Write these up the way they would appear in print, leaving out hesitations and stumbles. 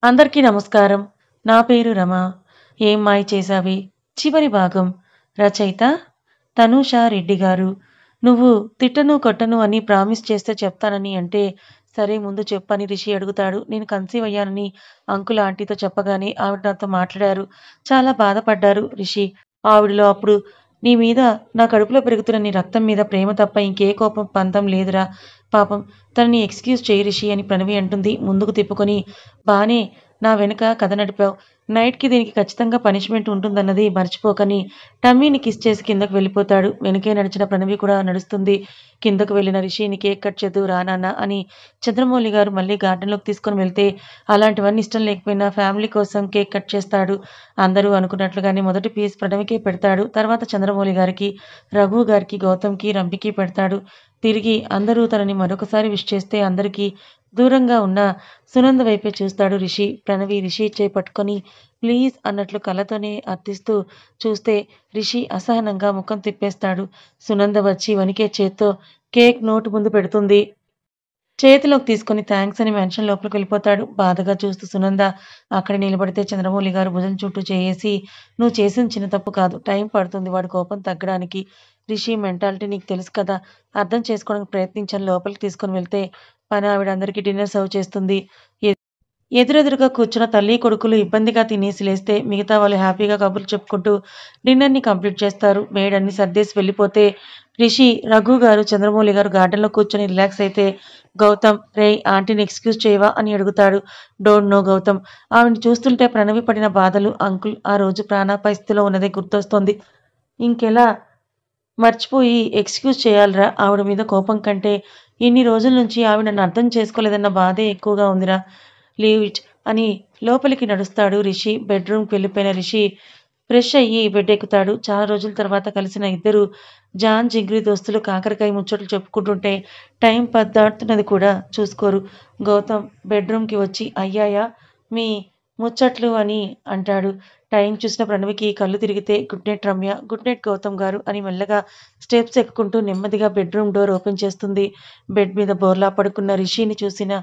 అందరికీ నమస్కారం. నా పేరు రమ. ఏం మాయ చేశావే చివరి భాగం. రచయిత తనూష రెడ్డి గారు. నువ్వు తిట్టను, కొట్టను అని ప్రామిస్ చేస్తే చెప్తానని అంటే, సరే ముందు చెప్పని రిషి అడుగుతాడు. నేను కన్సీవ్ అయ్యానని అంకుల్, ఆంటీతో చెప్పగానే ఆవిడ నాతో మాట్లాడారు. చాలా బాధపడ్డారు రిషి. ఆవిడలో అప్పుడు నీ మీద, నా కడుపులో పెరుగుతున్న నీ రక్తం మీద ప్రేమ తప్ప ఇంకే కోపం, పంతం లేదురా. పాపం తనని ఎక్స్‌క్యూజ్ చెయ్యి రిషి అని ప్రణవి అంటుంది ముందుకు తిప్పుకొని. బానే నా వెనక కథ నడిపావు. నైట్‌కి దీనికి ఖచ్చితంగా పనిష్మెంట్ ఉంటుందన్నది మర్చిపోకని టమ్మీని కిస్ చేసి కిందకు వెళ్ళిపోతాడు. వెనకే నడిచిన ప్రణవి కూడా నడుస్తుంది. కిందకు వెళ్ళిన రిషిని కేక్ కట్ చేద్దువు రా నాన్న అని చంద్రమౌళి గారు మళ్ళీ గార్డెన్‌లోకి తీసుకొని వెళ్తే, అలాంటివన్నీ ఇష్టం లేకపోయినా ఫ్యామిలీ కోసం కేక్ కట్ చేస్తాడు. అందరూ అనుకున్నట్లుగానే మొదటి పీస్ ప్రణవికే పెడతాడు. తర్వాత చంద్రమౌళి గారికి, రఘు గారికి, గౌతమ్‌కి, రంభికి పెడతాడు. తిరిగి అందరూ తనని మరొకసారి విష్ చేస్తే అందరికీ దూరంగా ఉన్న సునంద వైపే చూస్తాడు రిషి. ప్రణవి రిషి చేయి పట్టుకొని ప్లీజ్ అన్నట్లు కళ్ళతోనే అర్థిస్తూ చూస్తే రిషి అసహనంగా ముఖం తిప్పేస్తాడు. సునంద వచ్చి వణికే చేత్తో కేక్ నోటి ముందు పెడుతుంది. చేతిలోకి తీసుకొని థాంక్స్ అని మెన్షన్ లోపలికి వెళ్ళిపోతాడు. బాధగా చూస్తూ సునంద అక్కడే నిలబడితే చంద్రమౌళి గారు భుజం చుట్టూ చేయేసి, నువ్వు చేసింది చిన్న తప్పు కాదు. టైం పడుతుంది వాడి కోపం తగ్గడానికి. రిషి మెంటాలిటీ నీకు తెలుసు కదా! అర్థం చేసుకోవడానికి ప్రయత్నించని లోపలికి తీసుకొని వెళ్తే పనావిడ అందరికీ డిన్నర్ సర్వ్ చేస్తుంది. ఎ ఎదురెదురుగా కూర్చున్న తల్లి, కొడుకులు ఇబ్బందిగా తినేసి లేస్తే మిగతా వాళ్ళు హ్యాపీగా కబుర్లు చెప్పుకుంటూ డిన్నర్‌ని కంప్లీట్ చేస్తారు. మేడ్ అన్నీ సర్దేసి వెళ్ళిపోతే రిషి, రఘు గారు, చంద్రమౌళి గారు గార్డెన్‌లో కూర్చొని రిలాక్స్ అయితే గౌతమ్ రేయ్ ఆంటీని ఎక్స్‌క్యూజ్ చేయవా అని అడుగుతాడు. Don't know Gautam. ఆవిడని చూస్తుంటే ప్రణవి పడిన బాధలు, అంకుల్ ఆ రోజు ప్రాణాపాయ స్థితిలో ఉన్నదే గుర్తొస్తోంది. ఇంకెలా మర్చిపోయి ఎక్స్‌క్యూజ్ చేయాలిరా. ఆవిడ మీద కోపం కంటే ఇన్ని రోజుల నుంచి ఆవిడ నన్ను అర్థం చేసుకోలేదన్న బాధే ఎక్కువగా ఉందిరా. లీవ్ ఇట్ అని లోపలికి నడుస్తాడు రిషి. బెడ్‌రూమ్‌కి వెళ్ళిపోయిన రిషి ఫ్రెష్ అయ్యి బెడ్డెక్కుతాడు. చాలా రోజుల తర్వాత కలిసిన ఇద్దరు జాన్, జిగ్రీ దోస్తులు కాకరకాయ ముచ్చట్లు చెప్పుకుంటుంటే టైం 10 దాటుతున్నది కూడా చూసుకోరు. గౌతమ్ బెడ్‌రూమ్‌కి వచ్చి అయ్యాయా మీ ముచ్చట్లు అని అంటాడు. టైం చూసిన ప్రణవికి కళ్ళు తిరిగితే good night Ramya, good night Gautam garu అని మెల్లగా స్టెప్స్ ఎక్కుకుంటూ నెమ్మదిగా బెడ్‌రూమ్ డోర్ ఓపెన్ చేస్తుంది. బెడ్ మీద బోర్లా పడుకున్న రిషిని చూసిన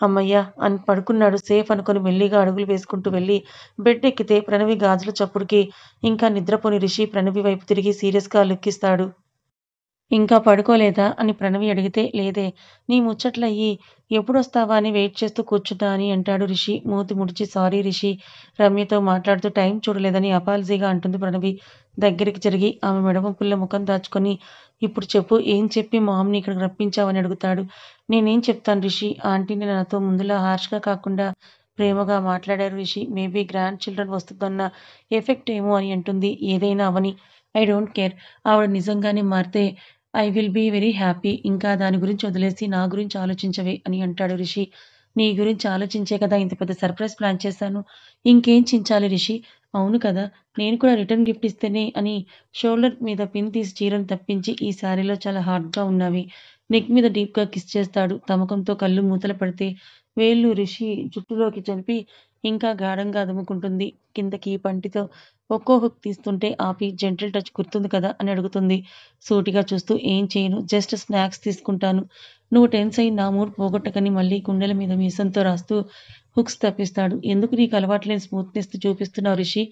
హమ్మయ్య అని పడుకున్నాడు సేఫ్ అనుకుని మెల్లిగా అడుగులు వేసుకుంటూ వెళ్ళి బెడ్ ఎక్కితే ప్రణవి గాజుల చప్పుడుకి ఇంకా నిద్రపోని రిషి ప్రణవి వైపు తిరిగి సీరియస్‌గా లుక్ ఇస్తాడు. ఇంకా పడుకోలేదా అని ప్రణవి అడిగితే, లేదే. నీ ముచ్చట్లయ్యి ఎప్పుడొస్తావా అని వెయిట్ చేస్తూ కూర్చున్నా అని అంటాడు రిషి. మూతి ముడిచి సారీ రిషి. రమ్యతో మాట్లాడుతూ టైం చూడలేదని అపాలజీగా అంటుంది ప్రణవి. దగ్గరికి జరిగి ఆమె మెడవంపుల్లో ముఖం దాచుకొని, ఇప్పుడు చెప్పు ఏం చెప్పి మామ్‌ని ఇక్కడికి రప్పించావని అడుగుతాడు. నేనేం చెప్తాను రిషి. ఆంటీని నాతో ముందులా హార్ష్‌గా కాకుండా ప్రేమగా మాట్లాడారు రిషి. మేబీ గ్రాండ్ చిల్డ్రన్ వస్తుందన్న ఎఫెక్ట్ ఏమో అని అంటుంది. ఏదైనా అవని. I don't care. ఆవిడ నిజంగానే మారితే I will be very happy. ఇంకా దాని గురించి వదిలేసి నా గురించి ఆలోచించవే అని అంటాడు రిషి. నీ గురించి ఆలోచించే కదా ఇంత పెద్ద సర్ప్రైజ్ ప్లాన్ చేశాను. ఇంకేం చించాలి రిషి? అవును కదా! నేను కూడా రిటర్న్ గిఫ్ట్ ఇస్తేనే అని షోల్డర్ మీద పిన్ తీసి చీరను తప్పించి ఈ శారీలో చాలా హాట్‌గా ఉన్నావి. నెక్ మీద డీప్‌గా కిస్ చేస్తాడు. తమకంతో కళ్ళు మూతలు పడితే వేళ్ళు రిషి జుట్టులోకి జరిపి ఇంకా గాఢంగా అదుముకుంటుంది. కిందకి పంటితో ఒక్కో హుక్ తీస్తుంటే ఆపి జెంటిల్ టచ్ గుర్తుంది కదా అని అడుగుతుంది. సూటిగా చూస్తూ ఏం చేయను. జస్ట్ స్నాక్స్ తీసుకుంటాను. నువ్వు టెన్స్ అయి నా మూడ్ పోగొట్టకని మళ్ళీ గుండెల మీద మీసంతో రాస్తూ హుక్స్ తప్పిస్తాడు. ఎందుకు నీకు అలవాటులేని స్మూత్‌నెస్ చూపిస్తున్నావు రిషి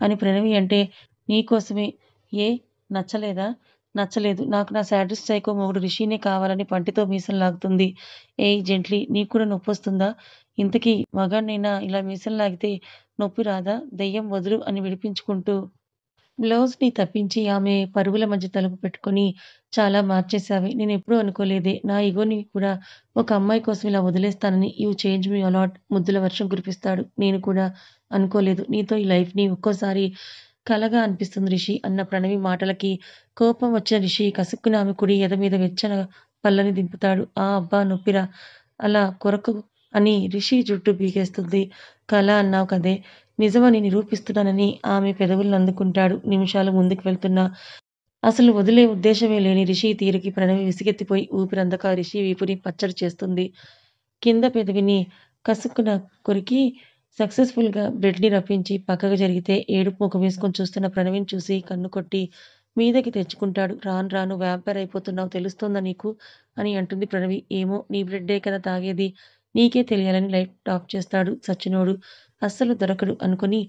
అని ప్రణవి అంటే, నీకోసమే. ఏ నచ్చలేదా? నచ్చలేదు. నాకు నా శాడిస్ట్ సైకో మొగుడు రిషినే కావాలని పంటితో మీసం లాగుతుంది. ఏయ్ జెంట్లీ నీకు కూడా నొప్పొస్తుందా? ఇంతకీ మగాడినైనా ఇలా మీసం లాగితే నొప్పి రాదా? దెయ్యం వదులు అని విడిపించుకుంటూ బ్లౌజ్‌ని తప్పించి ఆమె పరుగుల మధ్య తలుపు పెట్టుకొని, చాలా మార్చేశావే. నేనెప్పుడూ అనుకోలేదే. నా ఇగోని కూడా ఒక అమ్మాయి కోసం ఇలా వదిలేస్తానని. యూ చేంజ్ మీ అలాట్ ముద్దుల వర్షం కురిపిస్తాడు. నేను కూడా అనుకోలేదు. నీతో ఈ లైఫ్‌ని ఒక్కోసారి కలగా అనిపిస్తుంది రిషి అన్న ప్రణవి మాటలకి కోపం వచ్చిన రిషి కసుక్కున ఆమె కుడి ఎద మీద వెచ్చన పళ్ళని దింపుతాడు. ఆ! అబ్బా! నొప్పిరా! అలా కొరకు అని రిషి జుట్టు పీకేస్తుంది. కల అన్నావు కదే! నిజమని నిరూపిస్తున్నానని ఆమె పెదవులను అందుకుంటాడు. నిమిషాలు ముందుకు వెళ్తున్నా అసలు వదిలే ఉద్దేశమే లేని రిషి తీరుకి ప్రణవి విసిగెత్తిపోయి ఊపిరందక రిషి వీపుని పచ్చడి చేస్తుంది. కింద పెదవిని కసుక్కున కొరికి సక్సెస్‌ఫుల్‌గా బ్లడ్‌ని రప్పించి పక్కకు జరిగితే ఏడుపు ముఖం వేసుకొని చూస్తున్న ప్రణవిని చూసి కన్ను కొట్టి మీదకి తెచ్చుకుంటాడు. రాను రాను వ్యాంపైర్ అయిపోతున్నావు తెలుస్తోందా నీకు? అని అంటుంది ప్రణవి. ఏమో నీ బ్లడ్డే కదా తాగేది. నీకే తెలియాలని లైట్ ఆఫ్ చేస్తాడు. సచ్చినోడు అస్సలు దొరకడు అనుకుని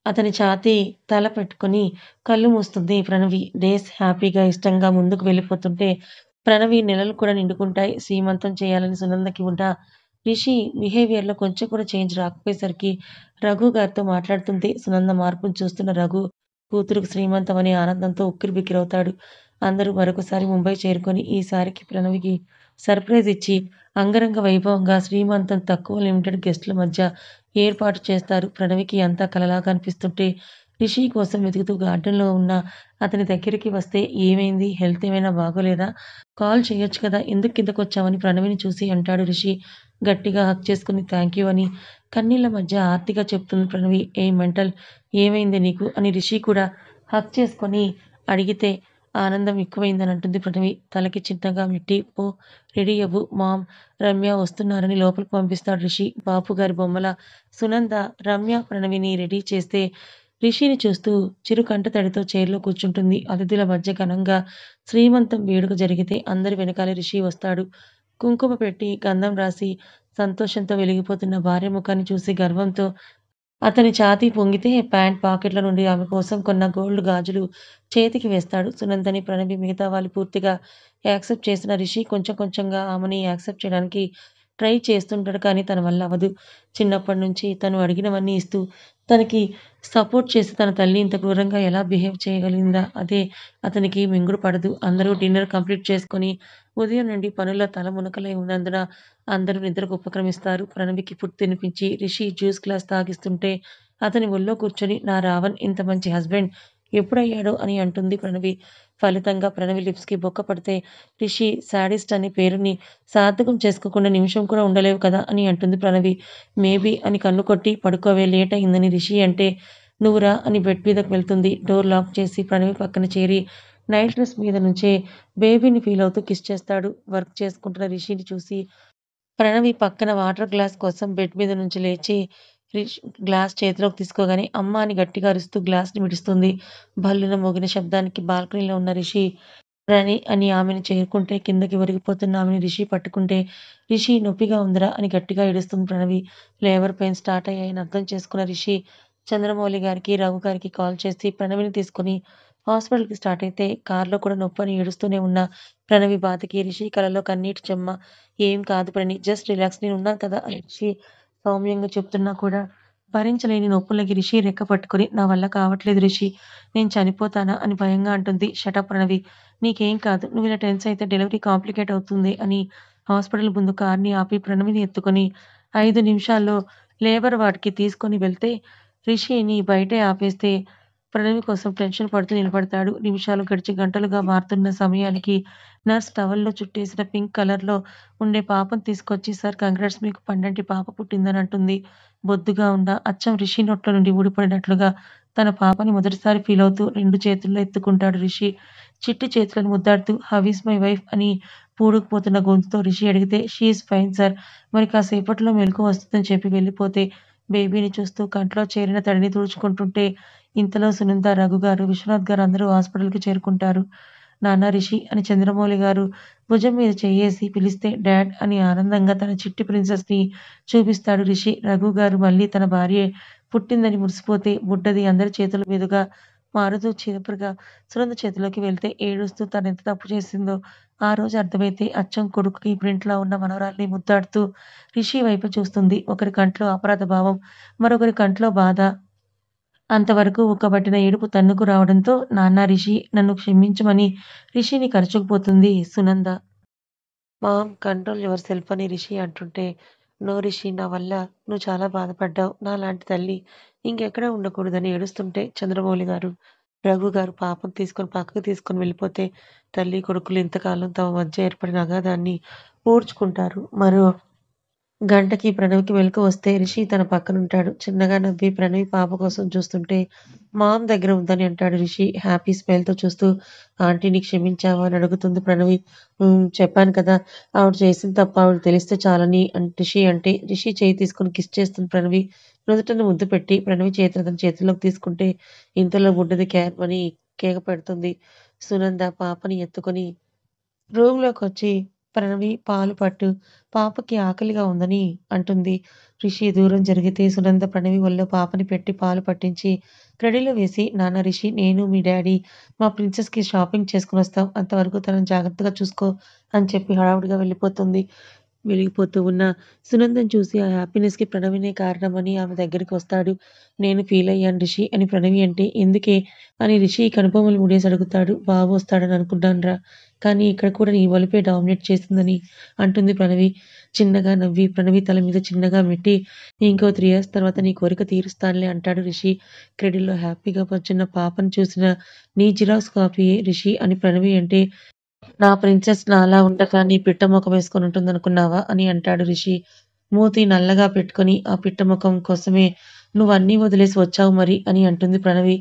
అతని ఛాతీ తల పెట్టుకొని కళ్ళు మూస్తుంది ప్రణవి. డేస్ హ్యాపీగా, ఇష్టంగా ముందుకు వెళ్ళిపోతుంటే ప్రణవి నెలలు కూడా నిండుకుంటాయి. సీమంతం చేయాలని సునందకి ఉన్న రిషి బిహేవియర్‌లో కొంచెం కూడా చేంజ్ రాకపోయేసరికి రఘు గారితో మాట్లాడుతుంది. సునంద మార్పును చూస్తున్న రఘు కూతురుకు శ్రీమంతం అనే ఆనందంతో ఉక్కిరిబిక్కిరవుతాడు. అందరూ మరొకసారి ముంబై చేరుకొని ఈసారికి ప్రణవికి సర్ప్రైజ్ ఇచ్చి అంగరంగ వైభవంగా శ్రీమంతం తక్కువ లిమిటెడ్ గెస్టుల మధ్య ఏర్పాటు చేస్తారు. ప్రణవికి అంతా కలలాగా అనిపిస్తుంటే రిషి కోసం వెతుకుతూ గార్డెన్‌లో ఉన్న అతని దగ్గరికి వస్తే "ఏమైంది? హెల్త్ ఏమైనా బాగోలేదా? కాల్ చేయొచ్చు కదా! ఎందుకు కిందకొచ్చావని" ప్రణవిని చూసి అంటాడు రిషి. గట్టిగా హగ్ చేసుకొని థాంక్యూ అని కన్నీళ్ల మధ్య ఆర్తిగా చెప్తుంది ప్రణవి. "ఏయ్ మెంటల్ ఏమైందే నీకు?" అని రిషి కూడా హగ్ చేసుకొని అడిగితే ఆనందం ఎక్కువైందని అంటుంది ప్రణవి. తలకి చిన్నగా మెట్టి "పో రెడీ అవ్వు మామ్, రమ్య వస్తున్నారని" లోపలికి పంపిస్తాడు రిషి. బాపుగారి బొమ్మల సునంద, రమ్య, ప్రణవిని రెడీ చేస్తే రిషిని చూస్తూ చిరు కంటతడితో చైర్‌లో కూర్చుంటుంది. అతిథుల మధ్య ఘనంగా శ్రీమంతం వేడుక జరిగితే అందరి వెనకాలే రిషి వస్తాడు. కుంకుమ పెట్టి, గంధం రాసి సంతోషంతో వెలిగిపోతున్న భార్య ముఖాన్ని చూసి గర్వంతో అతని ఛాతీ పొంగితే ప్యాంట్ పాకెట్ల నుండి ఆమె కోసం కొన్న గోల్డ్ గాజులు చేతికి వేస్తాడు. సునందని, ప్రణవి మిగతా వాళ్ళు పూర్తిగా యాక్సెప్ట్ చేసిన రిషి కొంచెం కొంచెంగా ఆమెని యాక్సెప్ట్ చేయడానికి ట్రై చేస్తుంటాడు. కానీ తన వల్ల అవ్వదు. చిన్నప్పటి నుంచి తను అడిగినవన్నీ ఇస్తూ, తనకి సపోర్ట్ చేసి తన తల్లి ఇంత క్రూరంగా ఎలా బిహేవ్ చేయగలిగిందా? అదే అతనికి మింగుడు పడదు. అందరూ డిన్నర్ కంప్లీట్ చేసుకొని ఉదయం నుండి పనుల్లో తల మునకలై ఉన్నందున అందరూ నిద్రకు ఉపక్రమిస్తారు. ప్రణవికి ఫుడ్ తినిపించి రిషి జ్యూస్ గ్లాస్ తాగిస్తుంటే అతని ఒళ్ళో కూర్చొని "నా రావణ్ ఇంత మంచి హస్బెండ్ ఎప్పుడయ్యాడో" అని అంటుంది ప్రణవి. ఫలితంగా ప్రణవి లిప్స్‌కి బొక్క పడితే రిషి శాడిస్ట్ అనే పేరుని సార్థకం చేసుకోకుండా నిమిషం కూడా ఉండలేవు కదా! అని అంటుంది ప్రణవి. మేబీ అని కన్ను కొట్టి "పడుకోవే లేట్ అయిందని" రిషి అంటే "నువ్వు రా" అని బెడ్ మీదకి వెళ్తుంది. డోర్ లాక్ చేసి ప్రణవి పక్కన చేరి నైట్ డ్రెస్ మీద నుంచే బేబీని ఫీల్ అవుతూ కిస్ చేస్తాడు. వర్క్ చేసుకుంటున్న రిషిని చూసి ప్రణవి పక్కన వాటర్ గ్లాస్ కోసం బెడ్ మీద నుంచి లేచి రిష్ గ్లాస్ చేతిలోకి తీసుకోగానే అమ్మ అని గట్టిగా అరుస్తూ గ్లాస్‌ని విడుస్తుంది. భళ్ళున మోగిన శబ్దానికి బాల్కనీలో ఉన్న రిషి రాణి అని ఆమెను చేరుకుంటే కిందకి ఒరిగిపోతున్న ఆమెని రిషి పట్టుకుంటే రిషి నొప్పిగా ఉందిరా అని గట్టిగా ఏడుస్తుంది ప్రణవి. లేబర్ పెయిన్స్ స్టార్ట్ అయ్యాయని అర్థం చేసుకున్న రిషి చంద్రమౌళి గారికి, రఘు గారికి కాల్ చేసి ప్రణవిని తీసుకొని హాస్పిటల్‌కి స్టార్ట్ అయితే కార్‌లో కూడా నొప్పని ఏడుస్తూనే ఉన్న ప్రణవి బాధకి రిషి కళ్ళలో కన్నీటి చెమ్మ. "ఏం కాదు ప్రణి జస్ట్ రిలాక్స్ నేనున్నాను కదా" అని రిషి సౌమ్యంగా చెప్తున్నా కూడా భరించలేని నొప్పులకి రిషి రెక్క పట్టుకొని "నా వల్ల కావట్లేదు రిషి. నేను చనిపోతానా" అని భయంగా అంటుంది. షటప్ ప్రణవి. "నీకేం కాదు. నువ్విలా టెన్స్ అయితే డెలివరీ కాంప్లికేట్ అవుతుంది" అని హాస్పిటల్ ముందు కార్‌ని ఆపి ప్రణవిని ఎత్తుకొని 5 నిమిషాల్లో లేబర్ వార్డ్‌కి తీసుకొని వెళ్తే రిషిని బయటే ఆపేస్తే ప్రణవి కోసం టెన్షన్ పడుతూ నిలబడతాడు. నిమిషాలు గడిచి గంటలుగా మారుతున్న సమయానికి నర్స్ టవల్‌లో చుట్టేసిన పింక్ కలర్‌లో ఉండే పాపను తీసుకొచ్చి "సార్ కంగ్రాట్స్ మీకు పండంటి పాప పుట్టిందని" అంటుంది. బొద్దుగా ఉన్న అచ్చం రిషి నోట్లో నుండి ఊడిపడినట్లుగా తన పాపని మొదటిసారి ఫీల్ అవుతూ 2 చేతుల్లో ఎత్తుకుంటాడు రిషి. చిట్టి చేతులను ముద్దాడుతూ "హౌ ఈజ్ మై వైఫ్" అని పూడుకుపోతున్న గొంతుతో రిషి అడిగితే "షీ ఈజ్ ఫైన్ సార్. మరి కాసేపట్లో మెలుకువ వస్తుందని" చెప్పి వెళ్ళిపోతే బేబీని చూస్తూ కంట్లో చేరిన తడిని తుడుచుకుంటుంటే ఇంతలో సునంద, రఘు గారు, విశ్వనాథ్ గారు అందరూ హాస్పిటల్‌కి చేరుకుంటారు. నాన్న రిషి అని చంద్రమౌళి గారు భుజం మీద చెయ్యేసి పిలిస్తే డాడ్ అని ఆనందంగా తన చిట్టి ప్రిన్సెస్‌ని చూపిస్తాడు రిషి. రఘు గారు మళ్ళీ తన భార్యే పుట్టిందని మురిసిపోతే బుడ్డది అందరి చేతుల మీదుగా మారుతూ చివరగా సునంద చేతిలోకి వెళ్తే ఏడుస్తూ తనెంత తప్పు చేసిందో ఆ రోజు అర్థమైతే అచ్చం కొడుకుకి ప్రింట్‌లా ఉన్న మనవరాల్ని ముద్దాడుతూ రిషి వైపు చూస్తుంది. ఒకరి కంట్లో అపరాధ భావం, మరొకరి కంట్లో బాధ. అంతవరకు ఊకబట్టిన ఏడుపు తన్నుకు రావడంతో నాన్న రిషి నన్ను క్షమించమని రిషిని కరుచుకుపోతుంది Sunanda. Mom control yourself అని రిషి అంటుంటే నో రిషి నా వల్ల నువ్వు చాలా బాధపడ్డావు. నాలాంటి తల్లి ఇంకెక్కడ ఉండకూడదని ఏడుస్తుంటే చంద్రమౌళి గారు, రఘు గారు పాపను తీసుకొని పక్కకు తీసుకొని వెళ్ళిపోతే తల్లి కొడుకులు ఇంతకాలం తమ మధ్య ఏర్పడిన అగాధాన్ని పూడ్చుకుంటారు. మరో గంటకి ప్రణవ్‌కి మెలుకువ వస్తే రిషి తన పక్కనుంటాడు. చిన్నగా నవ్వి ప్రణవి పాప కోసం చూస్తుంటే మామ్ దగ్గర ఉందని అంటాడు రిషి హ్యాపీ స్మైల్‌తో చూస్తూ. ఆంటీని క్షమించావా? అని అడుగుతుంది ప్రణవి. చెప్పాను కదా! ఆవిడ చేసిన తప్పు ఆవిడకి తెలిస్తే చాలని రిషి అంటే రిషి చెయ్యి తీసుకొని కిస్ చేస్తుంది ప్రణవి. నుదుటిన ముద్దు పెట్టి ప్రణవి చేతిని తన చేతుల్లోకి తీసుకుంటే ఇంతలో బుడ్డది కేకమని కేక పెడుతుంది. సునంద పాపని ఎత్తుకొని రూమ్‌లోకొచ్చి ప్రణవి పాలు పట్టు. పాపకి ఆకలిగా ఉందని అంటుంది. రిషి దూరం జరిగితే సునంద ప్రణవి ఒళ్ళో పాపని పెట్టి పాలు పట్టించి క్రెడిలో వేసి, నాన్న రిషి, నేను, మీ డాడీ మా ప్రిన్సెస్‌కి షాపింగ్ చేసుకొనొస్తాం. అంతవరకు తనని జాగ్రత్తగా చూసుకో అని చెప్పి హడావుడిగా వెళ్ళిపోతుంది. వెలిగిపోతూ ఉన్న సునందని చూసి ఆ హ్యాపీనెస్‌కి ప్రణవినే కారణమని ఆమె దగ్గరికి వస్తాడు. నేను ఫీలయ్యాను రిషి అని ప్రణవి అంటే, ఎందుకే అని రిషి కనుబొమ్మలు ముడేసి అడుగుతాడు. బాబు వస్తాడని అనుకున్నానురా. కానీ ఇక్కడ కూడా నీ ఒలిపే డామినేట్ చేసిందని అంటుంది ప్రణవి. చిన్నగా నవ్వి ప్రణవి తల మీద చిన్నగా మెట్టి, ఇంకో 3 ఇయర్స్ తర్వాత నీ కోరిక తీరుస్తానులే అంటాడు రిషి. క్రెడిల్‌లో హ్యాపీగా కూర్చున్న పాపను చూసిన నీ జిరాక్స్ కాపీయే రిషి అని ప్రణవి అంటే, నా ప్రిన్సెస్ నాలా ఉండక నీ పిట్ట మొఖం వేసుకొని ఉంటుందనుకున్నావా అని అంటాడు రిషి. మూతి నల్లగా పెట్టుకొని ఆ పిట్ట మొఖం కోసమే నువ్వన్నీ వదిలేసి వచ్చావు మరి అని అంటుంది ప్రణవి.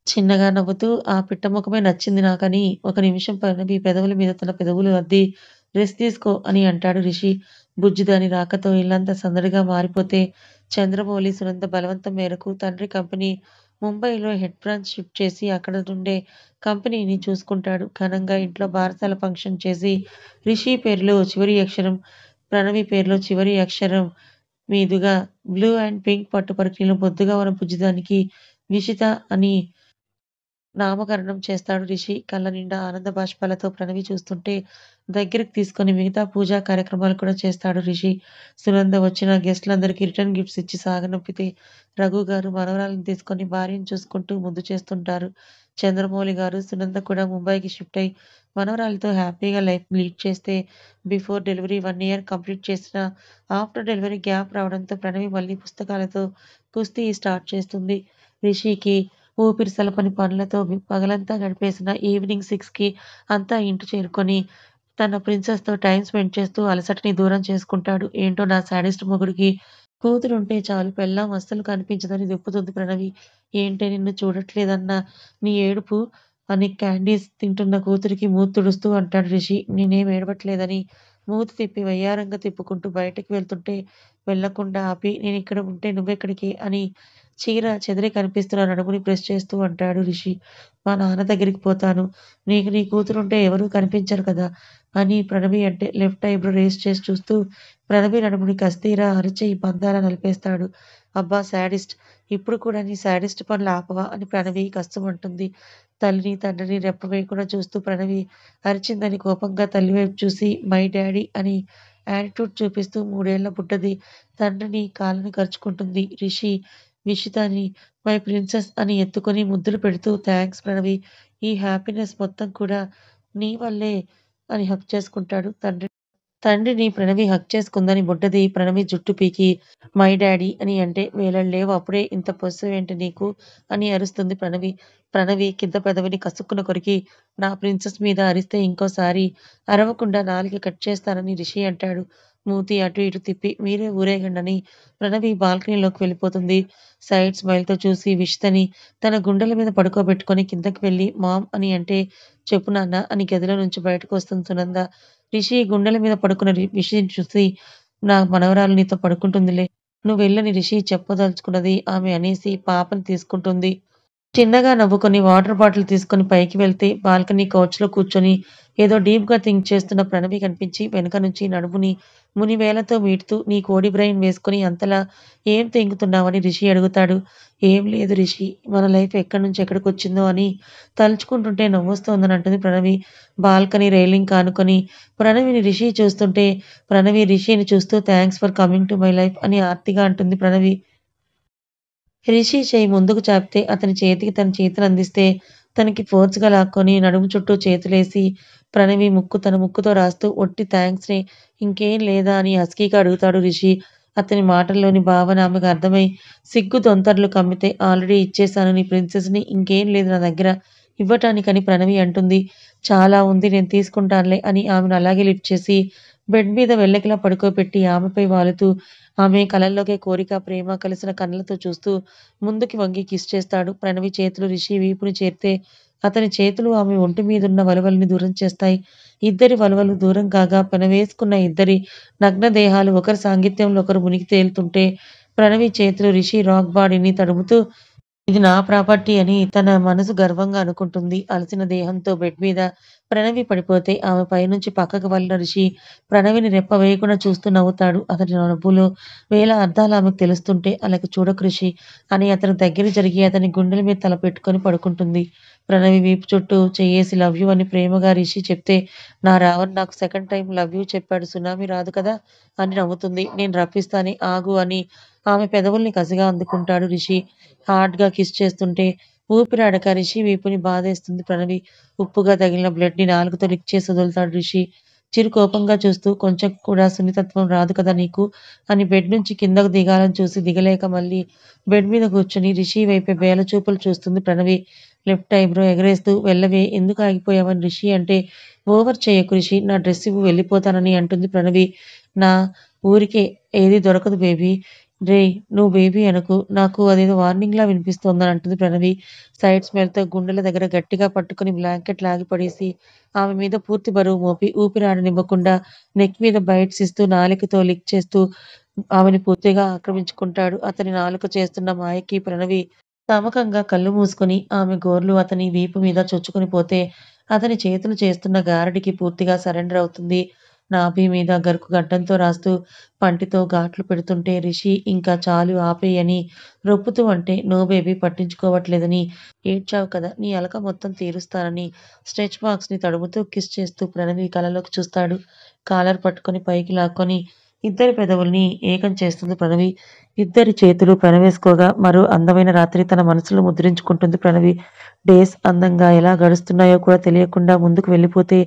చిన్నగా నవ్వుతూ ఆ పిట్ట మొఖమే నచ్చింది నాకని ఒక నిమిషం ప్రణవి పెదవుల మీద తన పెదవులు అద్ది రెస్ట్ తీసుకో అని అంటాడు రిషి. బుజ్జిదాని రాకతో ఇల్లంతా సందడిగా మారిపోతే చంద్రమౌళి సునంద బలవంతం మేరకు తండ్రి కంపెనీ ముంబైలో హెడ్ బ్రాంచ్ షిఫ్ట్ చేసి అక్కడ నుండే కంపెనీని చూసుకుంటాడు. ఘనంగా ఇంట్లో బారసాల ఫంక్షన్ చేసి రిషి పేరులో చివరి అక్షరం, ప్రణవి పేరులో చివరి అక్షరం మీదుగా బ్లూ అండ్ పింక్ పట్టు పరికిణీలో బొద్దుగా ఉన్న బుజ్జిదానికి విషిత అని నామకరణం చేస్తాడు రిషి. కళ్ళ నిండా ఆనంద బాష్పాలతో ప్రణవి చూస్తుంటే దగ్గరికి తీసుకొని మిగతా పూజా కార్యక్రమాలు కూడా చేస్తాడు రిషి. సునంద వచ్చిన గెస్ట్‌లందరికీ రిటర్న్ గిఫ్ట్స్ ఇచ్చి సాగనంపితే రఘు గారు మనవరాలిని తీసుకొని భార్యను చూసుకుంటూ ముద్దు చేస్తుంటారు. చంద్రమౌళి గారు, సునంద కూడా ముంబైకి షిఫ్ట్ అయి మనవరాలితో హ్యాపీగా లైఫ్ లీడ్ చేస్తే బిఫోర్ డెలివరీ 1 ఇయర్ కంప్లీట్ చేసినా ఆఫ్టర్ డెలివరీ గ్యాప్ రావడంతో ప్రణవి మళ్ళీ పుస్తకాలతో కుస్తీ స్టార్ట్ చేస్తుంది. రిషికి ఊపిరి సలపని పనులతో పగలంతా గడిపేసిన ఈవినింగ్ 6కి అంతా ఇంటి చేరుకొని తన ప్రిన్సెస్‌తో టైమ్ స్పెండ్ చేస్తూ అలసటని దూరం చేసుకుంటాడు. ఏంటో నా శాడిస్ట్ మొగుడికి కూతురుంటే చాలు పెళ్ళాం అస్సలు కనిపించదని దెప్పుతుంది ప్రణవి. ఏంటే నిన్ను చూడట్లేదన్న నీ ఏడుపు అని క్యాండీస్ తింటున్న కూతురికి మూతి తుడుస్తూ అంటాడు రిషి. నేనేం ఏడవట్లేదని మూతి తిప్పి వయ్యారంగా తిప్పుకుంటూ బయటకి వెళ్తుంటే వెళ్ళకుండా ఆపి, నేనిక్కడ ఉంటే నువ్వెక్కడికి అని చీర చెదిరి కనిపిస్తున్న నడుముని ప్రెస్ చేస్తూ అంటాడు రిషి. మా నాన్న దగ్గరికి పోతాను. నీకు నీ కూతురుంటే ఎవరూ కనిపించరు కదా అని ప్రణవి అంటే లెఫ్ట్ ఐబ్రో రేజ్ చేసి చూస్తూ ప్రణవి నడుముని కస్తీరా అరచెయ్యి పందాల నలిపేస్తాడు. అబ్బా శాడిస్ట్! ఇప్పుడు కూడా నీ శాడిస్ట్ పనులు ఆపవా అని ప్రణవి కస్సుమంటుంది. తల్లిని, తండ్రిని రెప్ప వేయకుండా చూస్తూ ప్రణవి అరిచిందని కోపంగా తల్లి వైపు చూసి మై డాడీ అని యాటిట్యూడ్ చూపిస్తూ 3 ఏళ్ల బుడ్డది తండ్రిని కాళ్ళని కరుచుకుంటుంది. రిషి విషితని మై ప్రిన్సెస్ అని ఎత్తుకొని ముద్దులు పెడుతూ థాంక్స్ ప్రణవి. ఈ హ్యాపీనెస్ మొత్తం కూడా నీ వల్లే అని హగ్ చేసుకుంటాడు తండ్రిని ప్రణవి హగ్ చేసుకుందని బుడ్డది ప్రణవి జుట్టు పీకి మై డాడీ అని అంటే వేళలు లేవు అప్పుడే ఇంత పొసెసివ్ ఏంటి నీకు అని అరుస్తుంది ప్రణవి. ప్రణవి కింద పెదవిని కసుక్కున కొరికి నా ప్రిన్సెస్ మీద అరిస్తే ఇంకోసారి అరవకుండా నాలుక కట్ చేస్తానని రిషి అంటాడు. మూతి అటు ఇటు తిప్పి మీరే ఊరేగండని ప్రణవి బాల్కనీలోకి వెళ్ళిపోతుంది. సైడ్ స్మైల్‌తో చూసి విషితని తన గుండెల మీద పడుకోబెట్టుకొని కిందకి వెళ్ళి మామ్ అని అంటే చెప్పు నాన్న అని గదిలో నుంచి బయటకు వస్తుంది సునంద. రిషి గుండెల మీద పడుకున్న విషిని చూసి నా మనవరాలు నీతో పడుకుంటుందిలే. నువ్వెళ్ళని రిషి చెప్పదలుచుకున్నది ఆమె అనేసి పాపని తీసుకుంటుంది. చిన్నగా నవ్వుకొని వాటర్ బాటిల్ తీసుకొని పైకి వెళ్తే బాల్కనీ కౌచ్‌లో కూర్చొని ఏదో డీప్‌గా థింక్ చేస్తున్న ప్రణవి కనిపించి వెనక నుంచి నడుముని మునివేళ్ళతో మీటుతూ నీ కోడి బ్రెయిన్ వేసుకొని అంతలా ఏం తింగుతున్నావని రిషి అడుగుతాడు. ఏం లేదు రిషి మన లైఫ్ ఎక్కడి నుంచి ఎక్కడికొచ్చిందో అని తలుచుకుంటుంటే నవ్వొస్తోందని అంటుంది ప్రణవి. బాల్కనీ రైలింగ్‌కి ఆనుకొని ప్రణవిని రిషి చూస్తుంటే ప్రణవి రిషిని చూస్తూ thanks for coming to my life అని ఆర్తిగా అంటుంది ప్రణవి. రిషి చెయ్యి ముందుకు చాపితే అతని చేతికి తన చేతులందిస్తే తనకి ఫోర్స్‌గా లాక్కొని నడుము చుట్టూ చేతులేసి ప్రణవి తన ముక్కుతో రాస్తూ ఒట్టి థాంక్స్‌నే ఇంకేం లేదా అని హస్కీగా అడుగుతాడు రిషి. అతని మాటల్లోని భావన ఆమెకు అర్థమై సిగ్గు తొంతరలు కమ్మితే ఆల్రెడీ ఇచ్చేశాను నీ ప్రిన్సెస్‌ని ఇంకేం లేదు నా దగ్గర ఇవ్వటానికని ప్రణవి అంటుంది. చాలా ఉంది నేను తీసుకుంటానులే అని ఆమెను అలాగే లిఫ్ట్ చేసి బెడ్ మీద వెల్లకిలా పడుకోబెట్టి ఆమెపై వాలుతూ ఆమె కళ్ళల్లోకే కోరిక, ప్రేమ కలిసిన కళ్ళతో చూస్తూ ముందుకి వంగి కిస్ చేస్తాడు. ప్రణవి చేతులు రిషి వీపుని చేరితే అతని చేతులు ఆమె ఒంటి మీదున్న వలువల్ని దూరం చేస్తాయి. ఇద్దరి వలువలు దూరం కాగా పెనవేసుకున్న ఇద్దరి నగ్న దేహాలు ఒకరి సాంగిత్యంలో ఒకరు మునిగి తేలుతుంటే ప్రణవి చేతులు రిషి రాక్ బాడీని తడుముతూ ఇది నా ప్రాపర్టీ అని తన మనసు గర్వంగా అనుకుంటుంది. అలసిన దేహంతో బెడ్ మీద ప్రణవి పడిపోతే ఆమె పైనుంచి పక్కకు వాలిన రిషి ప్రణవిని రెప్ప వేయకుండా చూస్తూ నవ్వుతాడు. అతని నవ్వులో వేల అర్థాలు ఆమెకు తెలుస్తుంటే అలాగ చూడకు రిషి అని అతని దగ్గర జరిగి అతని గుండెల మీద తల పెట్టుకొని పడుకుంటుంది. ప్రణవి వీపు చుట్టూ చెయ్యేసి లవ్ యూ అని ప్రేమగా రిషి చెప్తే నా రావణ్ నాకు సెకండ్ టైం లవ్ యూ చెప్పాడు సునామీ రాదు కదా అని నవ్వుతుంది. నేను రప్పిస్తానే ఆగు అని ఆమె పెదవుల్ని కసిగా అందుకుంటాడు రిషి. హార్డ్‌గా కిస్ చేస్తుంటే ఊపిరాడక రిషి వీపుని బాధేస్తుంది ప్రణవి. ఉప్పుగా తగిలిన బ్లడ్‌ని నాలుకతో లిక్ చేసి వదులుతాడు రిషి. చిరు కోపంగా చూస్తూ కొంచెం కూడా సున్నితత్వం రాదు కదా నీకు అని బెడ్ నుంచి కిందకు దిగాలని చూసి దిగలేక మళ్ళీ బెడ్ మీద కూర్చొని రిషి వైపే బేల చూపులు చూస్తుంది ప్రణవి. లెఫ్ట్ ఐబ్రో ఎగరేస్తూ వెళ్ళవే ఎందుకు ఆగిపోయావని రిషి అంటే ఓవర్ చేయకు రిషి నా డ్రెస్ ఇవ్వు వెళ్ళిపోతానని అంటుంది ప్రణవి. నా ఊరికే ఏది దొరకదు బేబీ. రేయ్! నువ్వు బేబీ అనకు. నాకు అదేదో వార్నింగ్‌లా వినిపిస్తోందని అంటుంది ప్రణవి. సైడ్ స్మెల్‌తో గుండెల దగ్గర గట్టిగా పట్టుకొని బ్లాంకెట్ లాగి పడేసి, ఆమె మీద పూర్తి బరువు మోపి, ఊపిరాడనివ్వకుండా నెక్ మీద బైట్స్ ఇస్తూ, నాలికతో లిక్ చేస్తూ ఆమెని పూర్తిగా ఆక్రమించుకుంటాడు. అతని నాలుక చేస్తున్న మాయకి ప్రణవి తమకంగా కళ్ళు మూసుకొని, ఆమె గోర్లు అతని వీపు మీద చొచ్చుకొని పోతే, అతని చేతులు చేస్తున్న గారడికి పూర్తిగా సరెండర్ అవుతుంది. నాభి మీద గరుకు గడ్డంతో రాస్తూ, పంటితో ఘాట్లు పెడుతుంటే రిషి ఇంకా చాలు ఆపేయ్ అని రొప్పుతూ అంటే, నో బేబీ పట్టించుకోవట్లేదని, ఏడ్చావు కదా నీ అలక మొత్తం తీరుస్తానని స్ట్రెచ్ మార్క్స్‌ని తడుముతూ కిస్ చేస్తూ ప్రణవి కళ్ళలోకి చూస్తాడు. కాలర్ పట్టుకొని పైకి లాక్కొని ఇద్దరి పెదవుల్ని ఏకం చేస్తుంది ప్రణవి. ఇద్దరి చేతులు పెనవేసుకోగా మరో అందమైన రాత్రి తన మనసులో ముద్రించుకుంటుంది ప్రణవి. డేస్ అందంగా ఎలా గడుస్తున్నాయో కూడా తెలియకుండా ముందుకు వెళ్ళిపోతే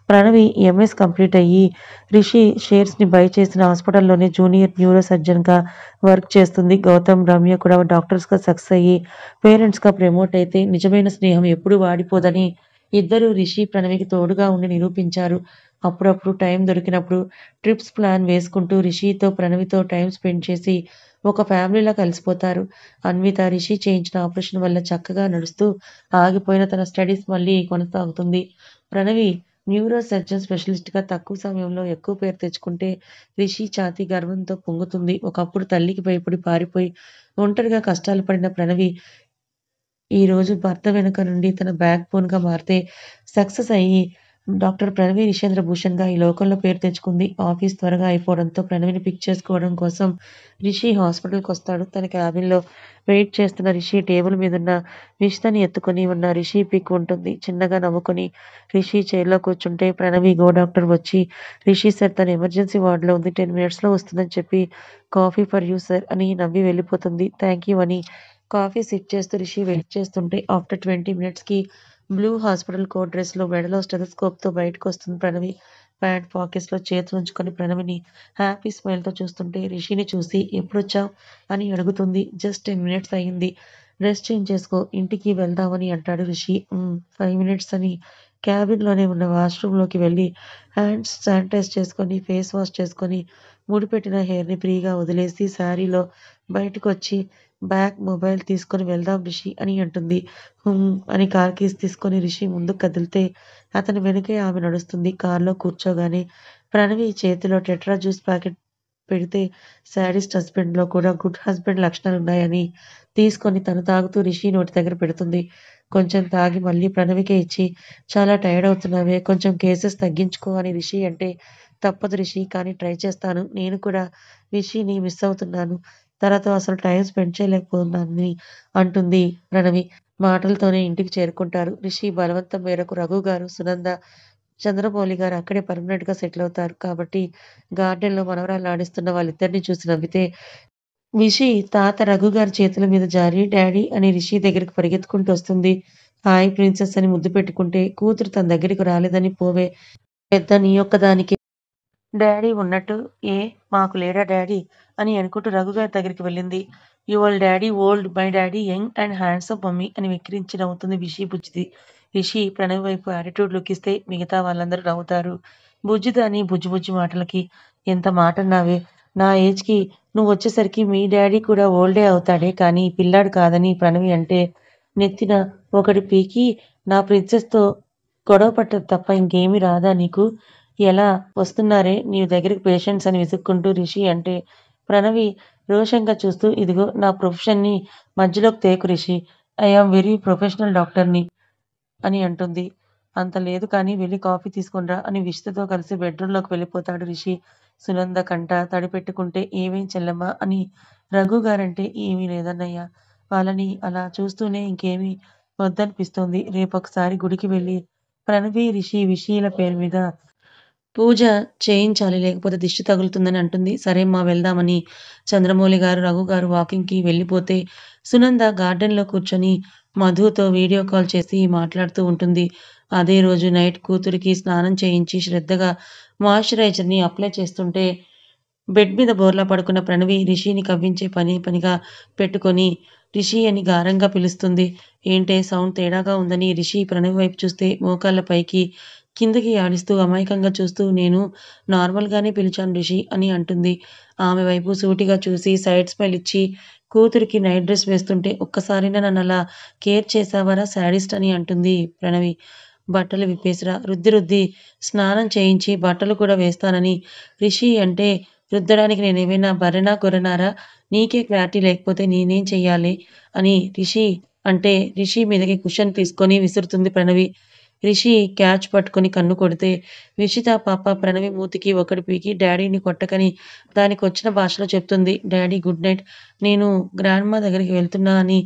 ప్రణవి ఎంఎస్ కంప్లీట్ అయ్యి రిషి షేర్స్‌ని బై చేసిన హాస్పిటల్‌లోనే జూనియర్ న్యూరో సర్జన్‌గా వర్క్ చేస్తుంది. గౌతమ్, రమ్య కూడా డాక్టర్స్‌గా సక్సెస్ అయ్యి పేరెంట్స్‌గా ప్రమోట్ అయితే నిజమైన స్నేహం ఎప్పుడూ వాడిపోదని ఇద్దరూ రిషి, ప్రణవికి తోడుగా ఉండి నిరూపించారు. అప్పుడప్పుడు టైం దొరికినప్పుడు ట్రిప్స్ ప్లాన్ వేసుకుంటూ రిషితో, ప్రణవితో టైం స్పెండ్ చేసి ఒక ఫ్యామిలీలా కలిసిపోతారు. అన్విత రిషి చేయించిన ఆపరేషన్ వల్ల చక్కగా నడుస్తూ ఆగిపోయిన తన స్టడీస్ మళ్ళీ కొనసాగుతుంది. ప్రణవి న్యూరో సర్జన్ స్పెషలిస్ట్‌గా తక్కువ సమయంలో ఎక్కువ పేరు తెచ్చుకుంటే రిషి ఛాతీ గర్వంతో పొంగుతుంది. ఒకప్పుడు తల్లికి భయపడి పారిపోయి ఒంటరిగా కష్టాలు పడిన ప్రణవి ఈరోజు భర్త వెనుక నుండి తన బ్యాక్ బోన్‌గా మారితే సక్సెస్ అయ్యి డాక్టర్ ప్రణవి నిషేంద్ర భూషణ్‌గా ఈ లోకంలో పేరు తెచ్చుకుంది. ఆఫీస్ త్వరగా అయిపోవడంతో ప్రణవిని పిక్ చేసుకోవడం కోసం రిషి హాస్పిటల్‌కొస్తాడు. తన క్యాబిన్‌లో వెయిట్ చేస్తున్న రిషి టేబుల్ మీదున్న విష్‌తని ఎత్తుకొని ఉన్న రిషి పిక్ ఉంటుంది. చిన్నగా నవ్వుకొని రిషి చైర్‌లో కూర్చుంటే ప్రణవి గో డాక్టర్ వచ్చి రిషి సార్ తను ఎమర్జెన్సీ వార్డ్‌లో ఉంది 10 మినిట్స్‌లో వస్తుందని చెప్పి కాఫీ ఫర్ యూ సార్ అని నవ్వి వెళ్ళిపోతుంది. థాంక్ యూ అని కాఫీ సిప్ చేస్తూ రిషి వెయిట్ చేస్తుంటే ఆఫ్టర్ 20 మినిట్స్‌కి బ్లూ హాస్పిటల్ కోట్ డ్రెస్‌లో మెడలో స్టెతస్కోప్‌తో బయటకొస్తుంది ప్రణవి. ప్యాంట్ పాకెట్స్‌లో చేతులుంచుకొని ప్రణవిని హ్యాపీ స్మైల్‌తో చూస్తుంటే రిషిని చూసి ఎప్పుడొచ్చావు అని అడుగుతుంది. జస్ట్ 10 మినిట్స్ అయింది. డ్రెస్ చేంజ్ చేసుకో ఇంటికి వెళ్దామని అంటాడు రిషి. 5 మినిట్స్ అని క్యాబిన్‌లోనే ఉన్న వాష్‌రూమ్‌లోకి వెళ్ళి హ్యాండ్స్ శానిటైజ్ చేసుకొని, ఫేస్ వాష్ చేసుకొని, ముడిపెట్టిన హెయిర్‌ని ఫ్రీగా వదిలేసి శారీలో బయటకొచ్చి బ్యాగ్, మొబైల్ తీసుకొని వెళ్దాం రిషి అని అంటుంది. అని కార్ కీస్ తీసుకొని రిషి ముందుకు కదిలితే అతని వెనకే ఆమె నడుస్తుంది. కార్‌లో కూర్చోగానే ప్రణవి చేతిలో టెట్రా జ్యూస్ ప్యాకెట్ పెడితే శాడిస్ట్ హస్బెండ్‌లో కూడా గుడ్ హస్బెండ్ లక్షణాలున్నాయని తీసుకొని తను తాగుతూ రిషి నోటి దగ్గర పెడుతుంది. కొంచెం తాగి మళ్ళీ ప్రణవికే ఇచ్చి చాలా టైర్డ్ అవుతున్నావే కొంచెం కేసెస్ తగ్గించుకో అని రిషి అంటే తప్పదు రిషి కానీ ట్రై చేస్తాను. నేను కూడా రిషిని మిస్ అవుతున్నాను. తనతో అసలు టైమ్ స్పెండ్ చేయలేకపోతున్నానని అంటుంది ప్రణవి. మాటలతోనే ఇంటికి చేరుకుంటారు. రిషి బలవంతం మేరకు రఘు గారు, సునంద, చంద్రమౌళి గారు అక్కడే పర్మనెంట్‌గా సెటిల్ అవుతారు. కాబట్టి గార్డెన్‌లో మనవరాల్ని ఆడిస్తున్న వాళ్ళిద్దరిని చూసి నవ్వితే విషి తాత రఘు గారి చేతుల మీద జారి డాడీ అని రిషి దగ్గరికి పరిగెత్తుకుంటూ వస్తుంది. హాయ్ ప్రిన్సెస్ అని ముద్దు పెట్టుకుంటే కూతురు తన దగ్గరికి రాలేదని పోవే పెద్ద నీ ఒక్కదానికే డాడీ ఉన్నట్టు ఏ మాకు లేడా డాడీ అని అనుకుంటూ రఘు గారి దగ్గరికి వెళ్ళింది. Your daddy old my daddy young and handsome mummy అని వెక్కిరించి నవ్వుతుంది విషి బుజ్జిది. రిషి ప్రణవ్ వైపు యాటిట్యూడ్ లుక్ ఇస్తే మిగతా వాళ్ళందరూ నవ్వుతారు. బుజ్జిదాని బుజ్జి బుజ్జి మాటలకి ఎంత మాటన్నావే నా ఏజ్‌కి నువ్వొచ్చేసరికి మీ డాడీ కూడా ఓల్డే అవుతాడే కానీ పిల్లాడు కాదని ప్రణవి అంటే నెత్తిన ఒకటి పీకి నా ప్రిన్సెస్‌తో గొడవ పట్టడం తప్ప ఇంకేమీ రాదా నీకు? ఎలా వస్తున్నారే నీ దగ్గరికి పేషెంట్స్ అని విసుక్కుంటూ రిషి అంటే ప్రణవి రోషంగా చూస్తూ ఇదిగో నా ప్రొఫెషన్‌ని మధ్యలోకి తేకు Rishi. I am very professional డాక్టర్‌ని అని అంటుంది. అంత లేదు కానీ వెళ్లి కాఫీ తీసుకొనిరా అని విషితతో కలిసి బెడ్‌రూమ్‌లోకి వెళ్ళిపోతాడు రిషి. సునంద కంట తడి పెట్టుకుంటే ఏమేం చెల్లెమ్మా అని రఘు గారంటే ఏమీ లేదన్నయ్య. వాళ్ళని అలా చూస్తూనే ఇంకేమీ వద్దనిపిస్తోంది. రేపొకసారి గుడికి వెళ్ళి ప్రణవి, రిషి, విషీల పేరు మీద పూజ చేయించాలి. లేకపోతే దిష్టి తగులుతుందని అంటుంది. సరేమ్మా వెళ్దామని చంద్రమౌళి గారు, రఘు గారు వాకింగ్‌కి వెళ్ళిపోతే సునంద గార్డెన్‌లో కూర్చొని మధుతో వీడియో కాల్ చేసి మాట్లాడుతూ ఉంటుంది. అదే రోజు నైట్ కూతురికి స్నానం చేయించి శ్రద్ధగా మాయిశ్చరైజర్‌ని అప్లై చేస్తుంటే బెడ్ మీద బోర్లా పడుకున్న ప్రణవి రిషిని కవ్వించే పనిగా పెట్టుకొని రిషి అని గారంగా పిలుస్తుంది. ఏంటే సౌండ్ తేడాగా ఉందని రిషి ప్రణవి వైపు చూస్తే మోకాళ్ళ పైకి కిందకి ఆడిస్తూ అమాయకంగా చూస్తూ నేను నార్మల్‌గానే పిలిచాను రిషి అని అంటుంది. ఆమె వైపు సూటిగా చూసి సైడ్ స్మైల్ ఇచ్చి కూతురికి నైట్ డ్రెస్ వేస్తుంటే ఒక్కసారైనా నన్నలా కేర్ చేశావారా శాడిస్ట్ అని అంటుంది ప్రణవి. బట్టలు విప్పేసిరా, రుద్ది రుద్ది స్నానం చేయించి బట్టలు కూడా వేస్తానని రిషి అంటే రుద్దడానికి నేనేమైనా బర్రెనా గొర్రెనారా? నీకే క్లారిటీ లేకపోతే నేనేం చెయ్యాలి? అని రిషి మీదకి కుషన్ తీసుకొని విసురుతుంది ప్రణవి. రిషి క్యాచ్ పట్టుకొని కన్ను కొడితే విషిత పాప ప్రణవి మూతికి ఒకటి పీకి డాడీని కొట్టకని దానికొచ్చిన భాషలో చెప్తుంది. Daddy good night. నేను గ్రాండ్‌మా దగ్గరికి వెళ్తున్నా అని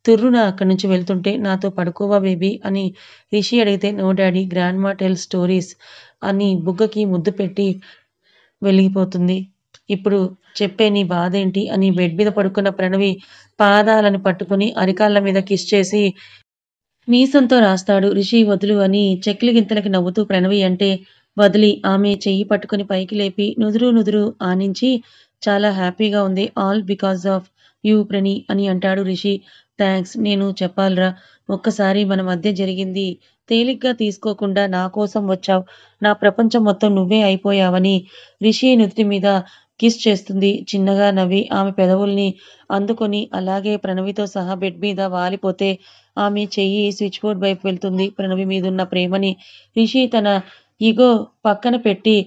తుర్రున అక్కడి నుంచి వెళ్తుంటే నాతో పడుకోవా బేబీ అని రిషి అడిగితే no daddy grandma tells stories అని బుగ్గకి ముద్దు పెట్టి వెలిగిపోతుంది. ఇప్పుడు చెప్పే నీ బాధేంటి అని బెడ్ మీద పడుకున్న ప్రణవి పాదాలను పట్టుకొని అరికాళ్ళ మీద కిస్ చేసి మీసంతో రాస్తాడు. రిషి వదులు అని చెక్కిలి గింతలకి నవ్వుతూ ప్రణవి అంటే వదిలి ఆమె చెయ్యి పట్టుకొని పైకి లేపి నుదురు ఆనించి చాలా హ్యాపీగా ఉంది. ఆల్ బికాజ్ ఆఫ్ యూ ప్రణి అని అంటాడు రిషి. థాంక్స్. నేను చెప్పాలిరా. ఒక్కసారి మన మధ్య జరిగింది తేలిగ్గా తీసుకోకుండా నా కోసం వచ్చావు. నా ప్రపంచం మొత్తం నువ్వే అయిపోయావని రిషి నుదిటి మీద కిస్ చేస్తుంది. చిన్నగా నవ్వి ఆమె పెదవుల్ని అందుకొని అలాగే ప్రణవితో సహా బెడ్ మీద వాలిపోతే ఆమె చెయ్యి స్విచ్ బోర్డ్ వైపు వెళ్తుంది. ప్రణవి మీదున్న ప్రేమని రిషి తన ఇగో పక్కన పెట్టి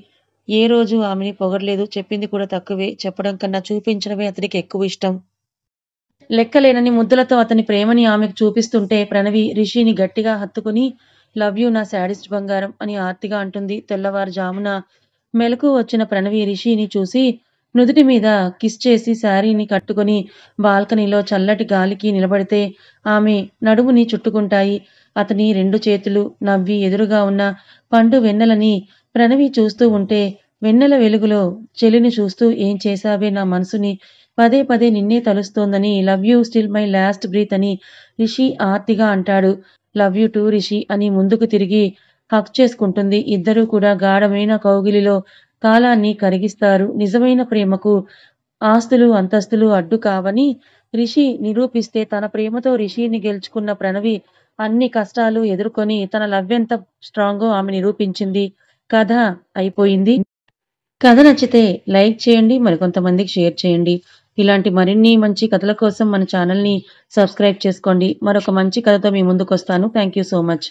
ఏ రోజు ఆమెని పొగడలేదు. చెప్పింది కూడా తక్కువే. చెప్పడం కన్నా చూపించడమే అతనికి ఎక్కువ ఇష్టం. లెక్కలేనన్ని ముద్దులతో అతని ప్రేమని ఆమెకు చూపిస్తుంటే ప్రణవి రిషిని గట్టిగా హత్తుకుని లవ్ యూ నా శాడిస్ట్ బంగారం అని ఆర్తిగా అంటుంది. తెల్లవారుజామున మెలకువ వచ్చిన ప్రణవి రిషిని చూసి నుదుటి మీద కిస్ చేసి శారీని కట్టుకొని బాల్కనీలో చల్లటి గాలికి నిలబడితే ఆమె నడుముని చుట్టుకుంటాయి అతని 2 చేతులు. నవ్వి ఎదురుగా ఉన్న పండు వెన్నెలని ప్రణవి చూస్తూ ఉంటే వెన్నెల వెలుగులో చెలిని చూస్తూ ఏం చేశావే నా మనసుని పదే పదే నిన్నే తలుస్తోందని love you still my last breath అని రిషి ఆర్తిగా అంటాడు. లవ్ యూ టూ రిషి అని ముందుకు తిరిగి హక్ చేసుకుంటుంది. ఇద్దరూ కూడా గాఢమైన కౌగిలిలో కాలాన్ని కరిగిస్తారు. నిజమైన ప్రేమకు ఆస్తులు, అంతస్తులు అడ్డు కావని రిషి నిరూపిస్తే తన ప్రేమతో రిషిని గెలుచుకున్న ప్రణవి అన్ని కష్టాలు ఎదుర్కొని తన లవ్ ఎంత స్ట్రాంగో ఆమె నిరూపించింది. కథ అయిపోయింది. కథ నచ్చితే లైక్ చేయండి. మరికొంతమందికి షేర్ చేయండి. ఇలాంటి మరిన్ని మంచి కథల కోసం మన ఛానల్‌ని సబ్స్క్రైబ్ చేసుకోండి. మరొక మంచి కథతో మీ ముందుకొస్తాను. Thank you so much.